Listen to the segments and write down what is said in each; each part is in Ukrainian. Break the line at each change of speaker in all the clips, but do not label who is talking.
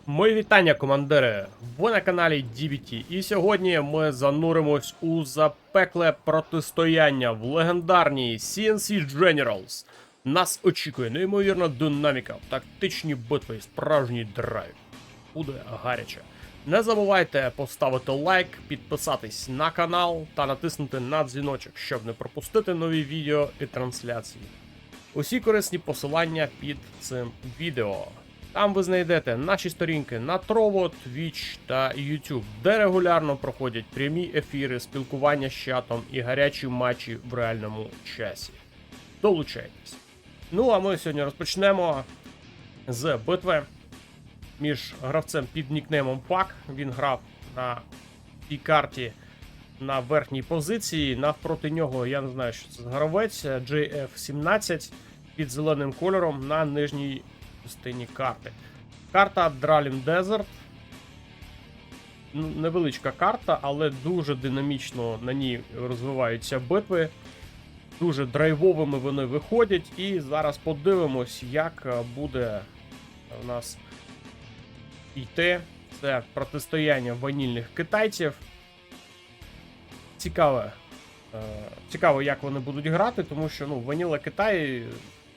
Мої вітання, командири! Ви на каналі DBT, і сьогодні ми зануримось у запекле протистояння в легендарній CNC Generals. Нас очікує неймовірна динаміка, тактичні битви і справжній драйв. Буде гаряче. Не забувайте поставити лайк, підписатись на канал та натиснути на дзвіночок, щоб не пропустити нові відео і трансляції. Усі корисні посилання під цим відео. Там ви знайдете наші сторінки на Trovo, Twitch та YouTube, де регулярно проходять прямі ефіри, спілкування з чатом і гарячі матчі в реальному часі. Долучайтесь. Ну а ми сьогодні розпочнемо з битви між гравцем під нікнеймом Пак. Він грав на цій карті на верхній позиції. Навпроти нього, я не знаю, що це за гравець, JF17 під зеленим кольором на нижній частині карти. Карта Dralin Desert. Невеличка карта, але дуже динамічно на ній розвиваються битви. Дуже драйвовими вони виходять. І зараз подивимось, як буде у нас йти це протистояння ванільних китайців. Цікаво, як вони будуть грати, тому що Ваніла Китай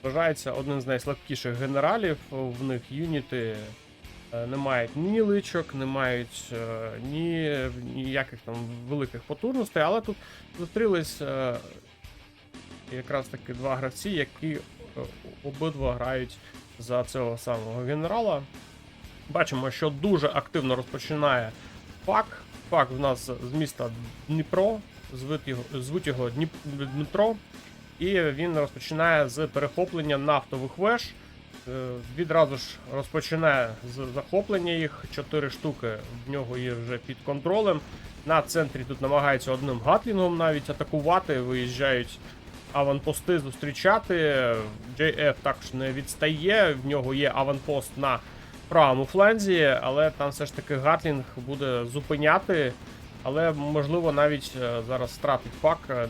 вважається одним з найслабкіших генералів. В них юніти не мають ні личок, не мають ніяких там великих потужностей, але тут зустрілись якраз таки два гравці, які обидва грають за цього самого генерала. Бачимо, що дуже активно розпочинає Пак. Пак в нас з міста Дніпро, звуть його Дмитро. І він розпочинає з перехоплення нафтових веж. Відразу ж розпочинає з захоплення їх. 4 штуки в нього є вже під контролем. На центрі тут намагається одним гатлінгом навіть атакувати. Виїжджають аванпости зустрічати. JF також не відстає. В нього є аванпост на правому фланзі, але там все ж таки гатлінг буде зупиняти. Але, можливо, навіть зараз втратить Пак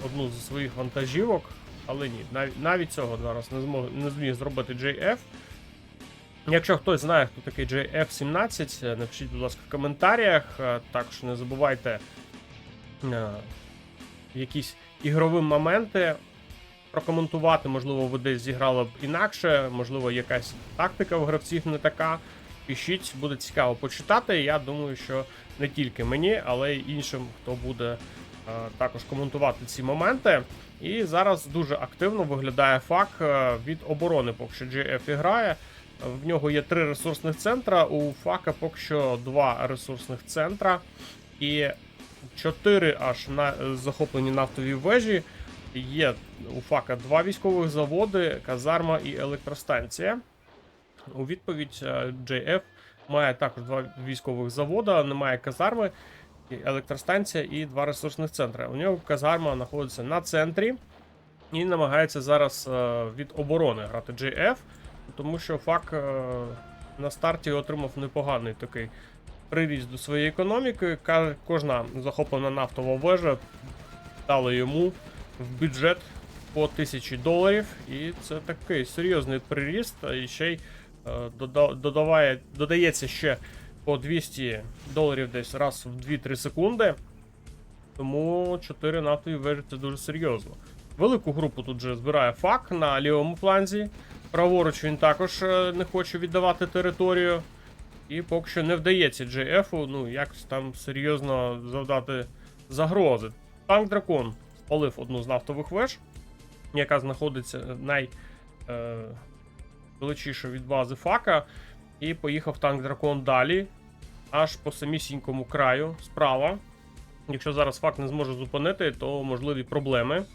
одну з своїх вантажівок. Але ні, навіть цього зараз не зміг зробити JF. Якщо хтось знає, хто такий JF17, напишіть, будь ласка, в коментарях. Також не забувайте якісь ігрові моменти прокоментувати. Можливо, ви десь зіграли б інакше, можливо, якась тактика в гравців не така. Пишіть, буде цікаво почитати. Я думаю, що не тільки мені, але й іншим, хто буде також коментувати ці моменти. І зараз дуже активно виглядає Пак від оборони, поки що JF грає. В нього є 3 ресурсних центра, у Пака поки що 2 ресурсних центра. І 4 аж на захоплені нафтові вежі. Є у Пака 2 військових заводи, казарма і електростанція. У відповідь JF має також 2 військових завода, немає казарми, електростанція і 2 ресурсних центри. У нього казарма знаходиться на центрі і намагається зараз від оборони грати JF, тому що Пак на старті отримав непоганий такий приріст до своєї економіки. Кожна захоплена нафтова вежа дала йому в бюджет по $1000, і це такий серйозний приріст, і ще й додається ще по $200 десь раз в 2-3 секунди. Тому 4 нафтові вежі це дуже серйозно. Велику групу тут же збирає Пак на лівому фланзі. Праворуч він також не хоче віддавати територію. І поки що не вдається JF якось там серйозно завдати загрози. Танк Дракон спалив одну з нафтових веж, яка знаходиться найвеличіше від бази Пака. І поїхав танк Дракон далі, аж по самісінькому краю, справа. Якщо зараз Пак не зможе зупинити, то можливі проблеми.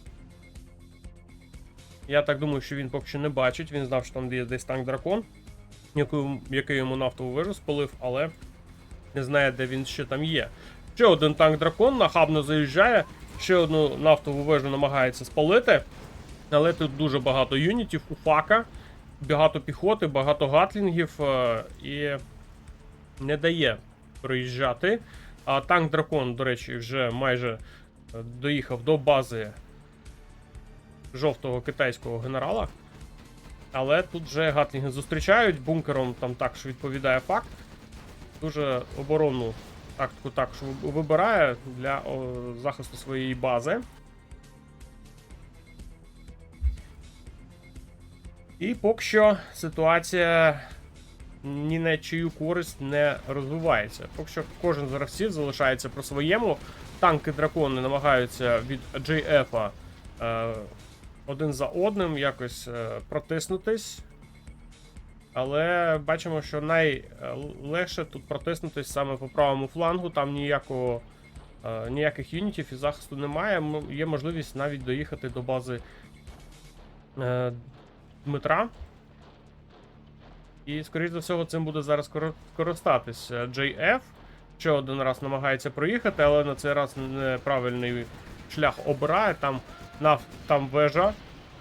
Я так думаю, що він поки що не бачить. Він знав, що там є десь танк Дракон, який йому нафтову вежу спалив, але не знає, де він ще там є. Ще один танк Дракон нахабно заїжджає, ще одну нафтову вежу намагається спалити. Але тут дуже багато юнітів у Пака, багато піхоти, багато гатлінгів і не дає проїжджати. А танк Дракон, до речі, вже майже доїхав до бази жовтого китайського генерала. Але тут вже гатлінги зустрічають, бункером там також відповідає Пак. дуже оборонну тактику також вибирає для захисту своєї бази. І поки що ситуація ні на чию користь не розвивається. Поки що кожен з гравців залишається про своєму. Танки-дракони намагаються від JF один за одним якось протиснутись. Але бачимо, що найлегше тут протиснутись саме по правому флангу. Там ніяких юнітів і захисту немає. Є можливість навіть доїхати до бази Дмитра. І, скоріш за всього, цим буде зараз користатись JF. Ще один раз намагається проїхати, але на цей раз неправильний шлях обирає. Там вежа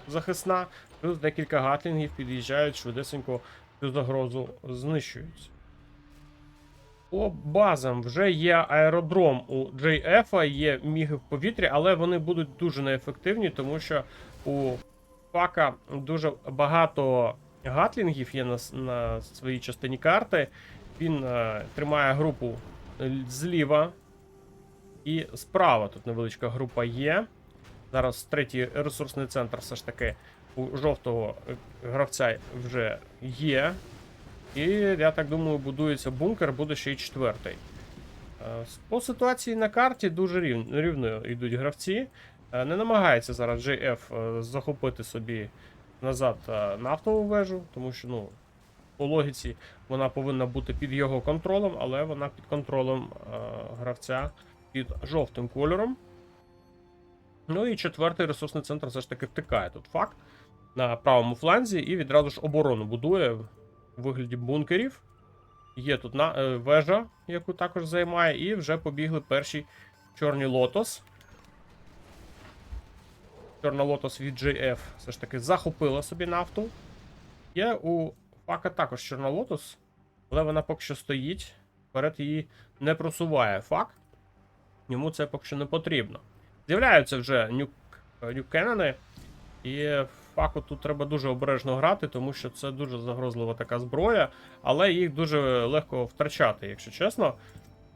захисна, плюс декілька гатлінгів під'їжджають швидесенько, цю загрозу знищують. По базам вже є аеродром у JF, є міги в повітрі, але вони будуть дуже неефективні, тому що у Фака дуже багато гатлінгів є на своїй частині карти. Він тримає групу зліва і справа. Тут невеличка група є. Зараз третій ресурсний центр все ж таки у жовтого гравця вже є. І, я так думаю, будується бункер, буде ще й четвертий. По ситуації на карті дуже рівно йдуть гравці. Не намагається зараз JF захопити собі назад нафтову вежу, тому що, ну, по логіці вона повинна бути під його контролем, але вона під контролем гравця під жовтим кольором. Ну і четвертий ресурсний центр все ж таки втикає тут факт на правому фланзі і відразу ж оборону будує в вигляді бункерів. Є тут вежа, яку також займає, і вже побігли перші чорні лотос. Чорна лотос від JF все ж таки захопила собі нафту. Є у Фака також чорна лотос, але вона поки що стоїть. Вперед її не просуває Фак. Йому це поки що не потрібно. З'являються вже нюкенени. І Факу тут треба дуже обережно грати, тому що це дуже загрозлива така зброя. Але їх дуже легко втрачати, якщо чесно.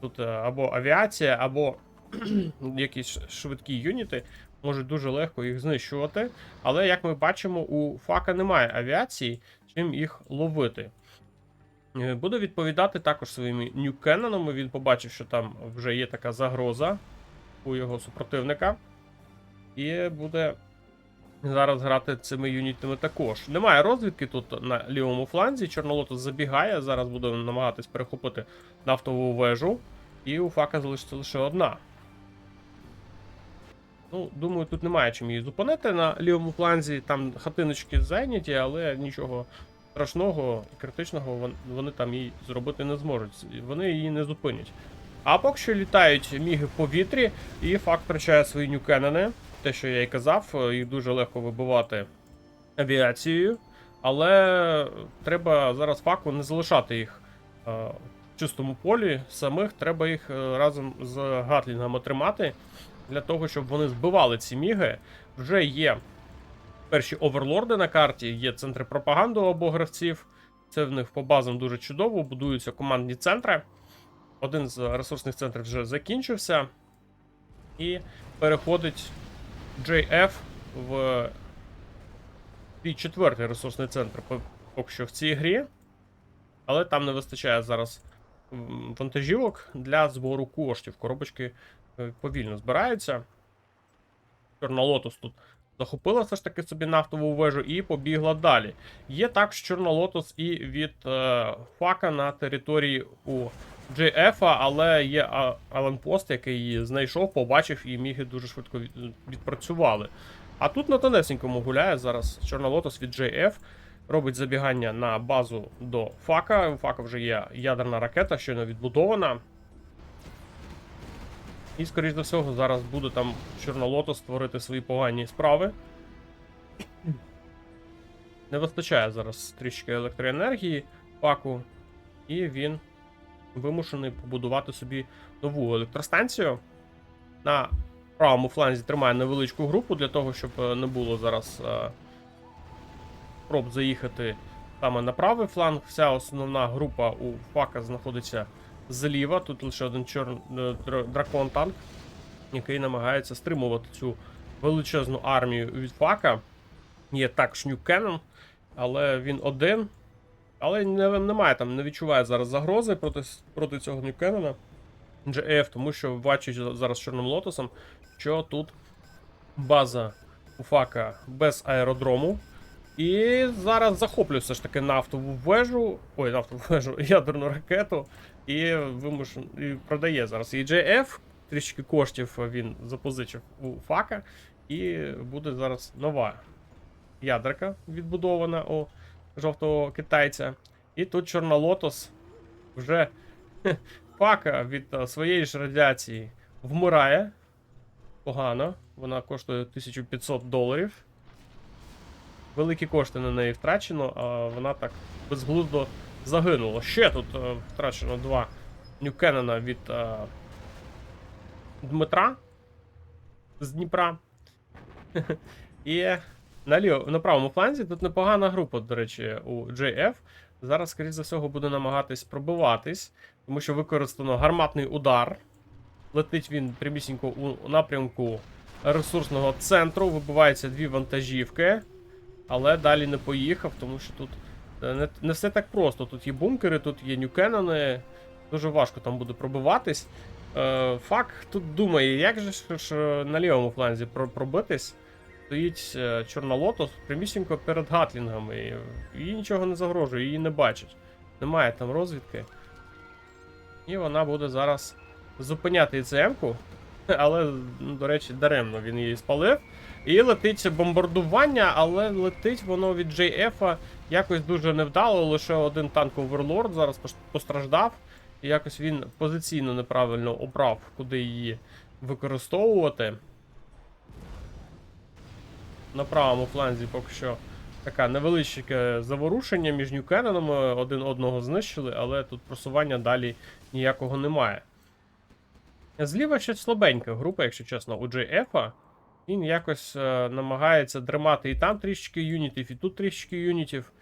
Тут або авіація, або якісь швидкі юніти можуть дуже легко їх знищувати. Але, як ми бачимо, у Фака немає авіації, чим їх ловити. Буде відповідати також своїми нюкенонами. Він побачив, що там вже є така загроза у його супротивника. І буде зараз грати цими юнітами також. Немає розвідки тут на лівому фланзі. Чорнолотос забігає, зараз буде намагатись перехопити нафтову вежу. І у Фака залишиться лише одна. Ну, думаю, тут немає чим її зупинити на лівому фланзі. Там хатиночки зайняті, але нічого страшного і критичного вони там їй зробити не зможуть. Вони її не зупинять. А поки що літають міги в повітрі, і Фак втрачає свої нюкенени. Те, що я і казав, їх дуже легко вибивати авіацією. Але треба зараз Факу не залишати їх в чистому полі самих. Треба їх разом з гатлінгами тримати, для того, щоб вони збивали ці міги. Вже є перші оверлорди на карті, є центри пропаганди у обох гравців. Це в них по базам дуже чудово, будуються командні центри. Один з ресурсних центрів вже закінчився. І переходить JF в свій четвертий ресурсний центр поки що в цій грі. Але там не вистачає зараз вантажівок для збору коштів. Коробочки повільно збираються. Чорна Лотос тут захопила все ж таки собі нафтову вежу і побігла далі. Є також Чорна Лотос і від Фака на території у JF, але є аванпост, який її знайшов, побачив, і міги дуже швидко відпрацювали. А тут на тонесенькому гуляє зараз Чорна Лотос від JF, робить забігання на базу до Фака. У Фака вже є ядерна ракета, щойно відбудована. І, скоріш за всього, зараз буде там Чорна Лотос створити свої погані справи. Не вистачає зараз трішки електроенергії Факу, і він вимушений побудувати собі нову електростанцію. На правому фланзі тримає невеличку групу, для того, щоб не було зараз спроб заїхати саме на правий фланг. Вся основна група у Фака знаходиться зліва. Тут лише один дракон-танк, який намагається стримувати цю величезну армію від фака. Є також Ньюкеннон, але він один. Але немає там, не відчуває зараз загрози проти цього Ньюкеннона GF, тому що бачить зараз Чорним Лотосом, що тут база у фака без аеродрому. І зараз захоплює все ж таки нафтову вежу, ядерну ракету, і продає зараз. І JF, трішки коштів він запозичив у фака, і буде зараз нова ядерка відбудована у жовтого китайця. І тут Чорна Лотос вже фака від своєї ж радіації вмирає. Погано, вона коштує $1500. Великі кошти на неї втрачено, а вона так безглуздо загинула. Ще тут втрачено 2 Ньюкеннона від Дмитра з Дніпра. І на правому фланзі тут непогана група, до речі, у JF. Зараз, скоріше за всього, буде намагатись пробиватись, тому що використано гарматний удар. Летить він прямісінько у напрямку ресурсного центру, вибиваються 2 вантажівки. Але далі не поїхав, тому що тут не все так просто. Тут є бункери, тут є Ньюкеннони. Дуже важко там буде пробиватись. Фак тут думає, як же ж на лівому фланзі пробитись. Стоїть Чорна Лотос прямісінько перед гатлінгами. Їй нічого не загрожує, її не бачать. Немає там розвідки. І вона буде зараз зупиняти ІЦМ-ку. Але, до речі, даремно він її спалив. І летить бомбардування, але летить воно від JF якось дуже невдало. Лише один танк Оверлорд зараз постраждав. І якось він позиційно неправильно обрав, куди її використовувати. На правому фланзі поки що таке невеличке заворушення між Ньюкеннонами. Один одного знищили, але тут просування далі ніякого немає. Зліва ще слабенька група, якщо чесно, у JF. Він якось намагається дримати і там трішечки юнітів, і тут трішечки юнітів.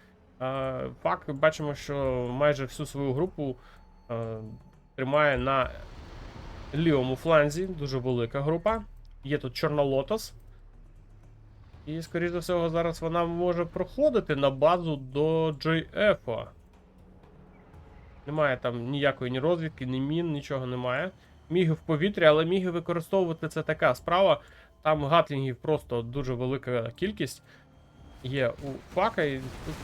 Фак, бачимо, що майже всю свою групу тримає на лівому фланзі. Дуже велика група. Є тут Чорна Лотос. І, скоріш за всього, зараз вона може проходити на базу до JF. Немає там ніякої ні розвідки, ні мін, нічого немає. Міги в повітрі, але міги використовувати це така справа. Там гатлінгів просто дуже велика кількість є у фака, і тут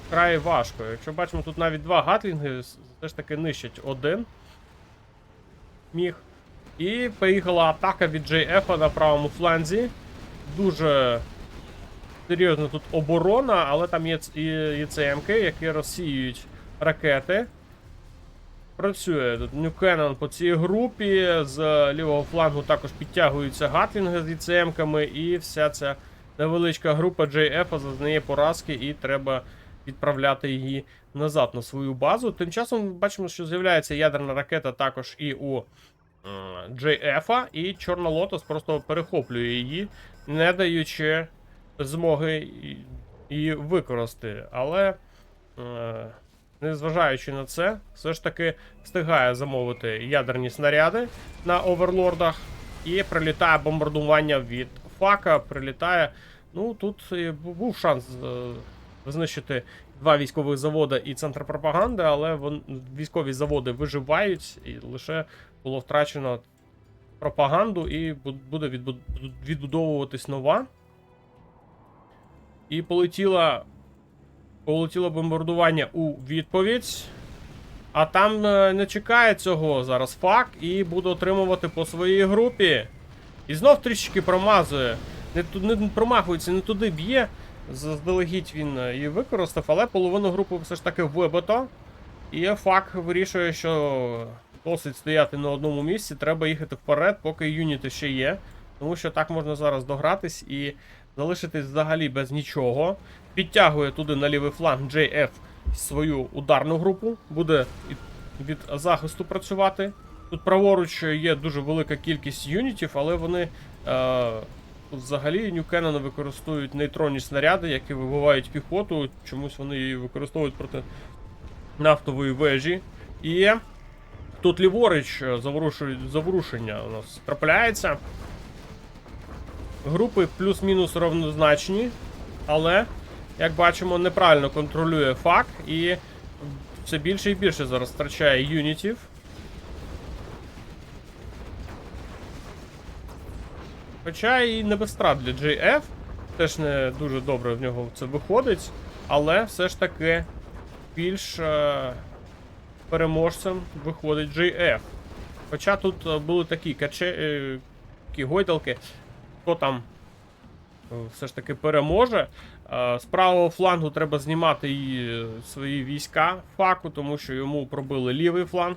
вкрай важко. Якщо бачимо, тут навіть 2 гатлінги все ж таки нищать один міг. І поїхала атака від JF на правому фланзі. Дуже серйозна тут оборона, але там є і ЦМки, які розсіюють ракети. Працює тут Ньюкеннон по цій групі, з лівого флангу також підтягуються гатлінги з ІЦМ-ками, і вся ця невеличка група JF зазнає поразки, і треба відправляти її назад на свою базу. Тим часом бачимо, що з'являється ядерна ракета також і у JF, і Чорна Лотос просто перехоплює її, не даючи змоги її використати. Але незважаючи на це, все ж таки встигає замовити ядерні снаряди на оверлордах. І прилітає бомбардування від фака. Прилітає. Ну, тут був шанс знищити 2 військових заводи і центр пропаганди, але військові заводи виживають, і лише було втрачено пропаганду, і буде відбудовуватись нова. І полетіло бомбардування у відповідь. А там не чекає цього зараз фак і буде отримувати по своїй групі. І знов трішечки промазує. Не промахується, не туди б'є. Заздалегідь він її використав, але половину групи все ж таки вибито. І фак вирішує, що досить стояти на одному місці, треба їхати вперед, поки юніти ще є. Тому що так можна зараз догратись і залишитись взагалі без нічого. Підтягує туди на лівий фланг JF свою ударну групу. Буде від захисту працювати. Тут праворуч є дуже велика кількість юнітів, але вони тут взагалі Ньюкеннони використовують нейтронні снаряди, які вибивають піхоту. Чомусь вони її використовують проти нафтової вежі. І Тут ліворуч заворушення у нас трапляється. Групи плюс-мінус рівнозначні, але, як бачимо, неправильно контролює фак і все більше і більше зараз втрачає юнітів. Хоча і не без втрат для JF, теж не дуже добре в нього це виходить, але все ж таки більш переможцем виходить JF. Хоча тут були такі гойдалки, хто там все ж таки переможе. З правого флангу треба знімати і свої війська факу, тому що йому пробили лівий фланг.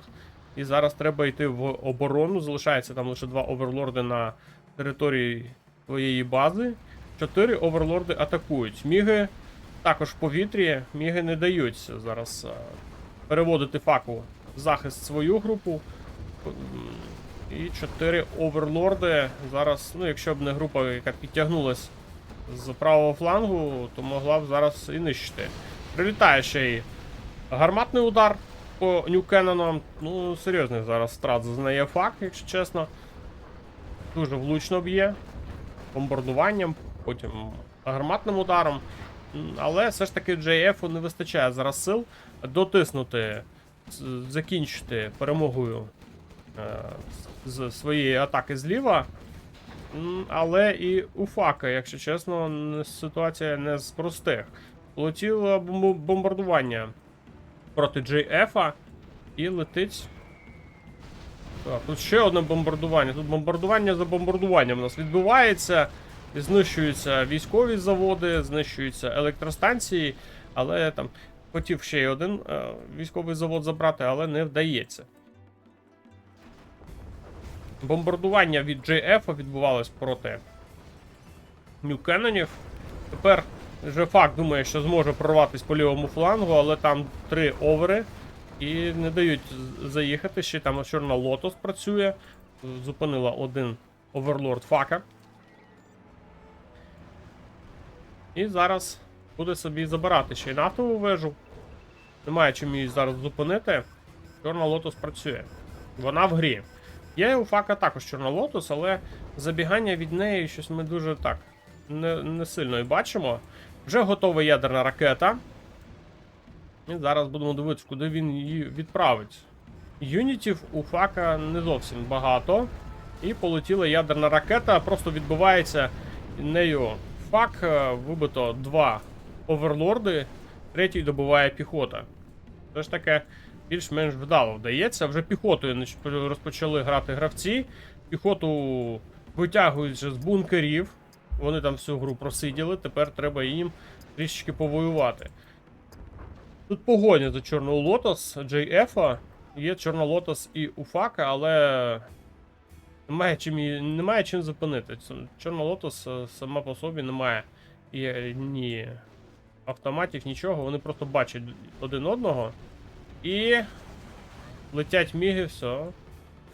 І зараз треба йти в оборону. Залишається там лише 2 оверлорди на території твоєї бази. 4 оверлорди атакують. Міги також в повітрі. Міги не дають зараз переводити факу в захист свою групу. І 4 оверлорди зараз, ну якщо б не група, яка підтягнулась з правого флангу, то могла б зараз і нищити. Прилітає ще й гарматний удар по Ньюкеннонам. Ну, серйозних зараз втрат зазнає фак, якщо чесно. Дуже влучно б'є. Бомбардуванням, потім гарматним ударом. Але все ж таки JF не вистачає зараз сил дотиснути, закінчити перемогою з своєї атаки зліва. Але і у фака, якщо чесно, ситуація не з простих. Полетіло бомбардування проти JF і летить. Так, тут ще одне бомбардування. Тут бомбардування за бомбардуванням у нас відбувається. Знищуються військові заводи, знищуються електростанції. Але там хотів ще й один військовий завод забрати, але не вдається. Бомбардування від JF відбувалось проти Ньюкеннонів. Тепер вже фак думає, що зможе прорватися по лівому флангу, але там 3 овери і не дають заїхати. Ще там Чорна Лотос працює. Зупинила один оверлорд фака. І зараз буде собі забирати ще й нафтову вежу. Немає чим її зараз зупинити. Чорна Лотос працює. Вона в грі. Є у фака також Чорна Лотос, але забігання від неї щось ми дуже так не сильно і бачимо. Вже готова ядерна ракета. І зараз будемо дивитися, куди він її відправить. Юнітів у фака не зовсім багато. І полетіла ядерна ракета, просто відбувається нею фак, вибито 2 оверлорди, третій добиває піхота. Це ж таке більш-менш вдало вдається. Вже піхотою розпочали грати гравці. Піхоту витягують з бункерів. Вони там всю гру просиділи, тепер треба їм трішечки повоювати. Тут погоня за Чорного Лотос, JF. Є Чорна Лотос і у фака, але немає чим зупинити. Чорна Лотос сама по собі немає ні автоматів, нічого. Вони просто бачать один одного. І летять міги, все.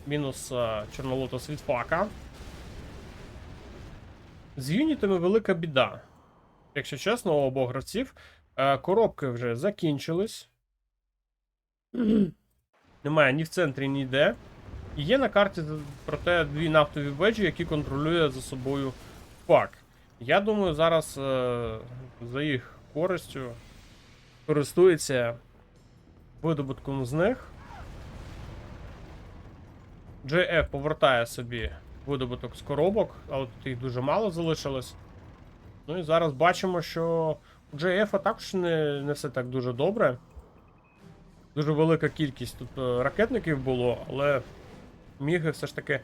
Мінус Чорна Лотос від фака. З юнітами велика біда. Якщо чесно, у обох гравців. Коробки вже закінчились. Немає ні в центрі, ні де. І є на карті, проте 2 нафтові вежі, які контролює за собою фак. Я думаю, зараз за їх користю користується видобутком з них. JF повертає собі видобуток з коробок, але тут їх дуже мало залишилось. Ну і зараз бачимо, що у JF також не все так дуже добре. Дуже велика кількість тут ракетників було, але міги все ж таки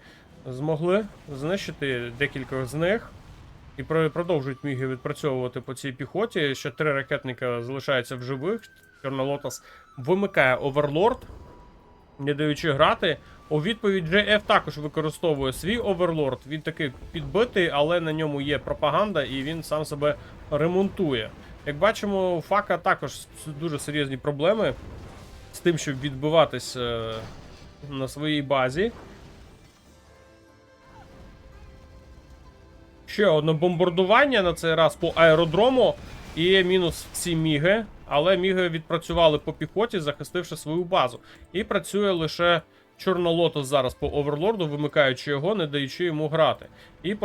змогли знищити декількох з них. І продовжують міги відпрацьовувати по цій піхоті. Ще 3 ракетника залишаються в живих. Чорна Лотос вимикає оверлорд, не даючи грати. У відповідь JF також використовує свій оверлорд. Він такий підбитий, але на ньому є пропаганда і він сам себе ремонтує. Як бачимо, у фака також дуже серйозні проблеми з тим, щоб відбиватись на своїй базі. Ще одне бомбардування на цей раз по аеродрому. І мінус всі міги. Але міги відпрацювали по піхоті, захистивши свою базу. І працює лише Чорнолотос зараз по оверлорду, вимикаючи його, не даючи йому грати. І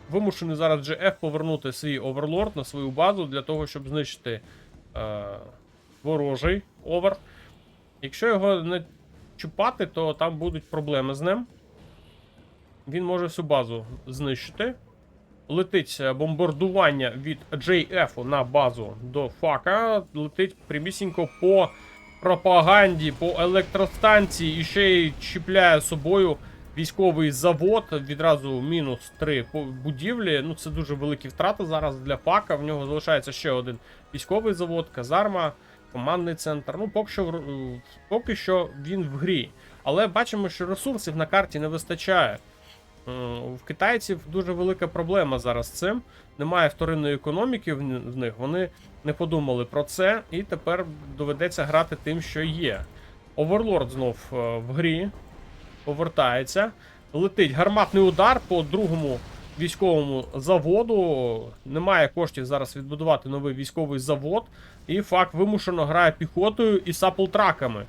вимушений зараз GF повернути свій оверлорд на свою базу для того, щоб знищити ворожий овер. Якщо його не чіпати, то там будуть проблеми з ним. Він може всю базу знищити. Летить бомбардування від JF на базу до фака. Летить прямісінько по пропаганді, по електростанції. І ще й чіпляє собою військовий завод. Відразу мінус 3 будівлі. Ну, це дуже великі втрати зараз для фака. В нього залишається ще один військовий завод, казарма, командний центр. Ну, поки що він в грі. Але бачимо, що ресурсів на карті не вистачає. В китайців дуже велика проблема зараз з цим. Немає вторинної економіки в них. Вони не подумали про це. І тепер доведеться грати тим, що є. Оверлорд знов в грі. Повертається. Летить гарматний удар по другому військовому заводу. Немає коштів зараз відбудувати новий військовий завод. І фак вимушено грає піхотою і саплтраками.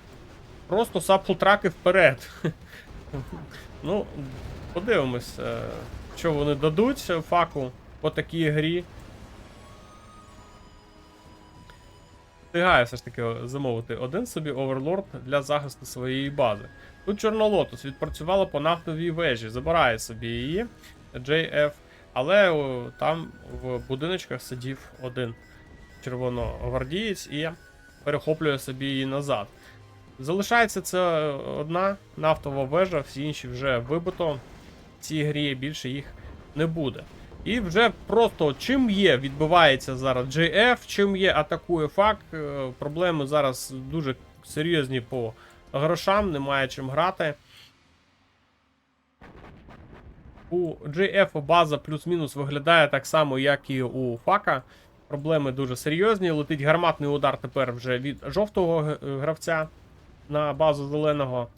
Просто саплтраки вперед. Ну, подивимось, що вони дадуть факу по такій грі. Встигає все ж таки замовити один собі оверлорд для захисту своєї бази. Тут Чорнолотос відпрацювала по нафтовій вежі, забирає собі її, JF, але там в будиночках сидів один червоногвардієць і перехоплює собі її назад. Залишається це одна нафтова вежа, всі інші вже вибито. В цій грі більше їх не буде. І вже просто чим є, відбувається зараз JF, чим є, атакує фак. Проблеми зараз дуже серйозні по грошам, немає чим грати. У JF база плюс-мінус виглядає так само, як і у фака. Проблеми дуже серйозні. Летить гарматний удар тепер вже від жовтого гравця на базу зеленого.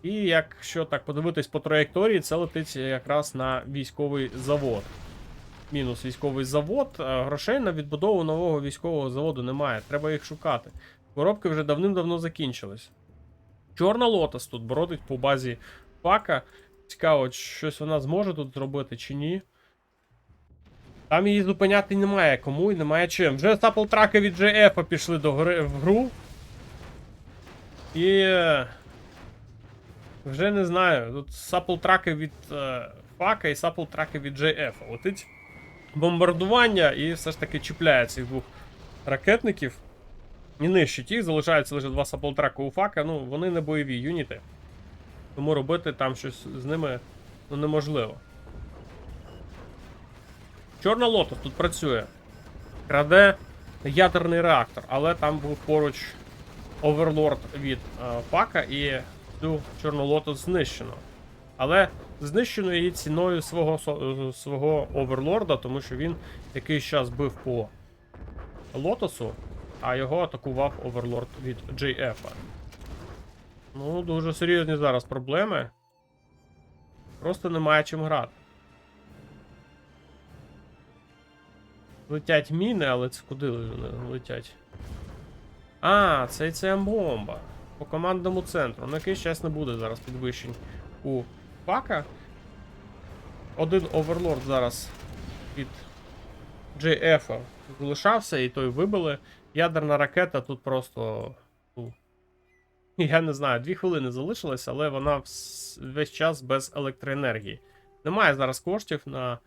І якщо так подивитись по траєкторії, це летить якраз на військовий завод. Мінус військовий завод. Грошей на відбудову нового військового заводу немає. Треба їх шукати. Коробки вже давним-давно закінчились. Чорнолотос тут боротить по базі фака. Цікаво, щось вона зможе тут зробити чи ні. Там її зупиняти немає кому і немає чим. Вже саплтраки від JF пішли в гру. І вже не знаю. Тут саплтраки від фака і саплтраки від JF. Летить бомбардування і все ж таки чіпляє цих двох ракетників. І нищить їх, залишаються лише два саплтраки у фака. Ну, вони не бойові юніти. Тому робити там щось з ними неможливо. Чорнолотос тут працює. Краде ядерний реактор, але там був поруч оверлорд від фака і цю Чорнолотос знищено. Але знищено її ціною свого оверлорда, тому що він якийсь час бив по лотосу, а його атакував оверлорд від JF. Ну, дуже серйозні зараз проблеми. Просто немає чим грати. Летять міни, але це куди вони летять? А, це бомба. По командному центру. На якийсь час не буде зараз підвищень у фака. Один оверлорд зараз від JF залишався, і той вибили. Ядерна ракета тут просто... Я не знаю, 2 хвилини залишилось, але вона весь час без електроенергії. Немає зараз коштів на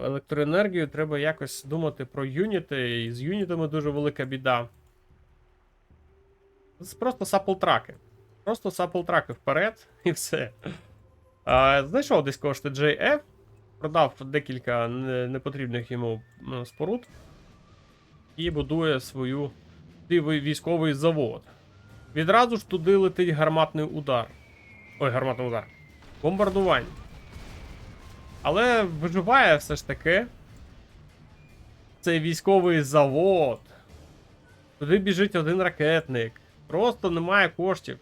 електроенергію, треба якось думати про юніти, і з юнітами дуже велика біда. Це просто саплтраки. Просто саплтраки вперед і все. Знайшов десь кошти JF, продав декілька непотрібних йому споруд і будує свій військовий завод. Відразу ж туди летить гарматний удар. Ой, гарматний удар. Бомбардування. Але виживає все ж таки цей військовий завод. Туди біжить один ракетник. Просто немає коштів.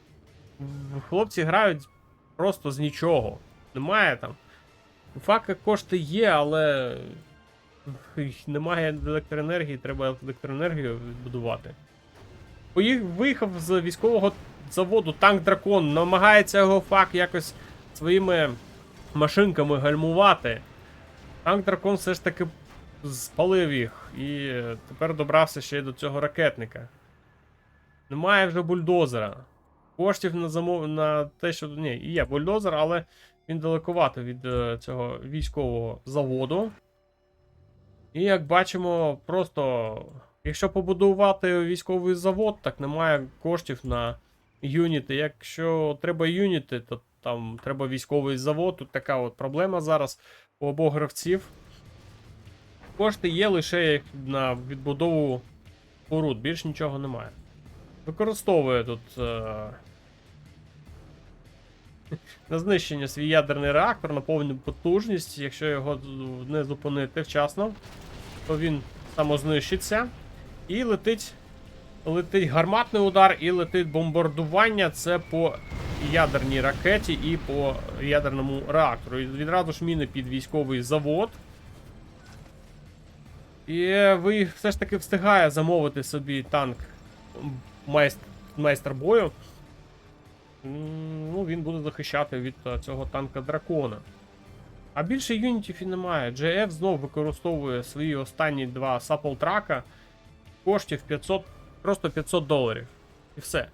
Хлопці грають просто з нічого. Немає там. У фака кошти є, але немає електроенергії, треба електроенергію відбудувати. Виїхав з військового заводу танк Дракон, намагається його фак якось своїми машинками гальмувати. Танк Дракон все ж таки спалив їх і тепер добрався ще й до цього ракетника. Немає вже бульдозера. Коштів на те, що... Ні, є бульдозер, але він далековато від цього військового заводу. І як бачимо, просто... Якщо побудувати військовий завод, так немає коштів на юніти. Якщо треба юніти, то там треба військовий завод. Тут така от проблема зараз у обох гравців. Кошти є лише на відбудову споруд, більш нічого немає. Використовує тут на знищення свій ядерний реактор на повну потужність. Якщо його не зупинити вчасно, то він самознищиться. І летить гарматний удар, і летить бомбардування. Це по ядерній ракеті і по ядерному реактору. І відразу ж міни під військовий завод. І ви все ж таки встигає замовити собі танк майстер бою. Ну, він буде захищати від цього танка Дракона. А більше юнітів і немає. JF знов використовує свої останні два сапл-трака. Коштів 500, просто $500. І все.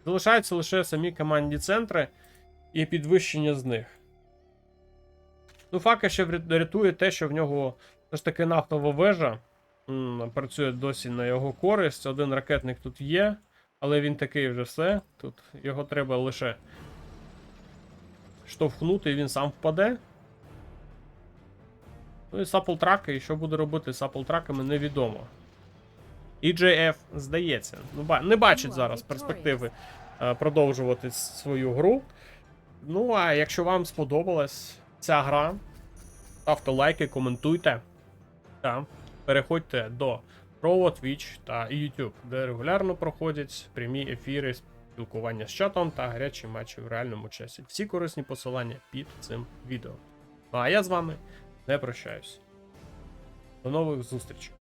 Залишаються лише самі командні центри і підвищення з них. Ну, Фака ще рятує те, що в нього все ж таки нафтова вежа. Працює досі на його користь. Один ракетник тут є, але він такий вже все. Тут його треба лише штовхнути, і він сам впаде. Ну і сапл-траки, і що буде робити з сапл-траками, невідомо. EJF, здається, не бачить зараз перспективи продовжувати свою гру. Ну, а якщо вам сподобалась ця гра, ставте лайки, коментуйте. Та переходьте до Trovo, Twitch та YouTube, де регулярно проходять прямі ефіри, спілкування з чатом та гарячі матчі в реальному часі. Всі корисні посилання під цим відео. Ну а я з вами не прощаюсь. До нових зустрічей.